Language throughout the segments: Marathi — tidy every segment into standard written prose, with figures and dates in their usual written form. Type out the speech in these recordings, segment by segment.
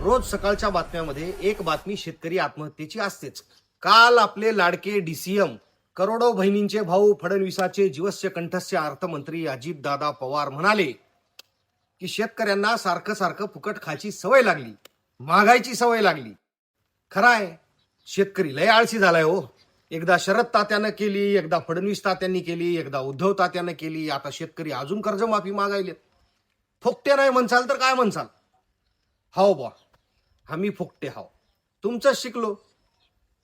रोज सकाळच्या बातम्यामध्ये एक बातमी शेतकरी आत्महत्येची असतेच. काल आपले लाडके डीसीएम, करोडो बहिणींचे भाऊ फडणवीसाचे जीवस्य कंठस्य अर्थमंत्री अजितदादा पवार म्हणाले की शेतकऱ्यांना सारखं सारखं फुकट खायची सवय लागली, महागाईची सवय लागली. खरं आहे, शेतकरी लय आळशी झालाय हो. एकदा शरद तात्यानं केली, एकदा फडणवीस तात्यांनी केली, एकदा उद्धव तात्यानं केली, आता शेतकरी अजून कर्जमाफी मागायलेत. फुकटे नाही म्हणसाल तर काय म्हणसाल? हाव बा, आम्ही फुकटे हाव, तुमचं शिकलो.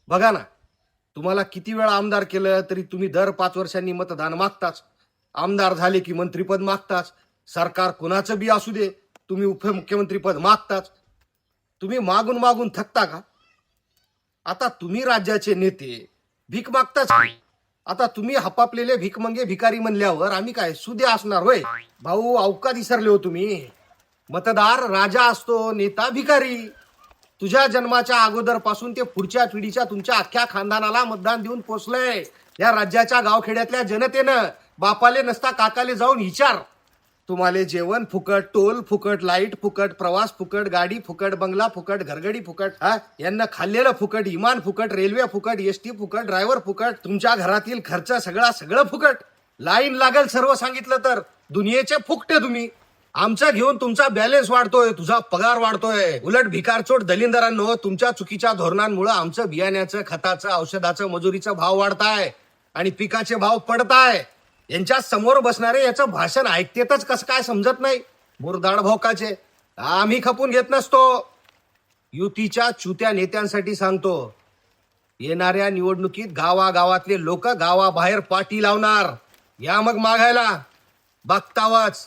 बघा ना, तुम्हाला किती वेळा आमदार केलं तरी तुम्ही दर 5 वर्षांनी मतदान मागताच. आमदार झाले की मंत्रीपद मागताच. सरकार कुणाचं बी असू दे, तुम्ही उपमुख्यमंत्रीपद मागताच. तुम्ही मागून मागून थकता का? आता तुम्ही राज्याचे नेते भीक मागताच की. आता तुम्ही हपापलेले भिकमंगे भिकारी म्हणल्यावर आम्ही काय सुदे असणार होय? भाऊ, अवका विसरले हो तुम्ही. मतदार राजा असतो, नेता भिकारी. तुझ्या जन्माच्या अगोदर पासून ते पुढच्या पिढीच्या तुमच्या अख्ख्या खानदानाला मतदान देऊन पोचलंय. या राज्याच्या गावखेड्यातल्या जनतेनं बापाले नसता काकाले जाऊन विचार. तुम्हाला जेवण फुकट, टोल फुकट, लाईट फुकट, प्रवास फुकट, गाडी फुकट, बंगला फुकट, घरगडी फुकट, यांना खाल्लेलं फुकट, इमान फुकट, रेल्वे फुकट, एसटी फुकट, ड्रायव्हर फुकट, तुमच्या घरातील खर्च सगळं फुकट. लाईन लागल सर्व सांगितलं तर. दुनियेचे फुकटे तुम्ही. आमचा घेऊन तुमचा बॅलन्स वाढतोय, तुझा पगार वाढतोय. उलट भिकारचोट दलिंदरांनो, तुमच्या चुकीच्या धोरणांमुळे आमचं बियाण्याचं, खताचं, औषधाचं, मजुरीचा भाव वाढताय आणि पिकाचे भाव पडताय. यांच्या समोर बसणारे याचं भाषण ऐकतेतच कसं काय समजत नाही. मुरदाड भोकाचे. आम्ही खपून घेत नसतो. युतीच्या चुत्या नेत्यांसाठी सांगतो, येणाऱ्या निवडणुकीत गावागावातले लोक गावाबाहेर पाठी लावणार. या मग मागायला. बघतावच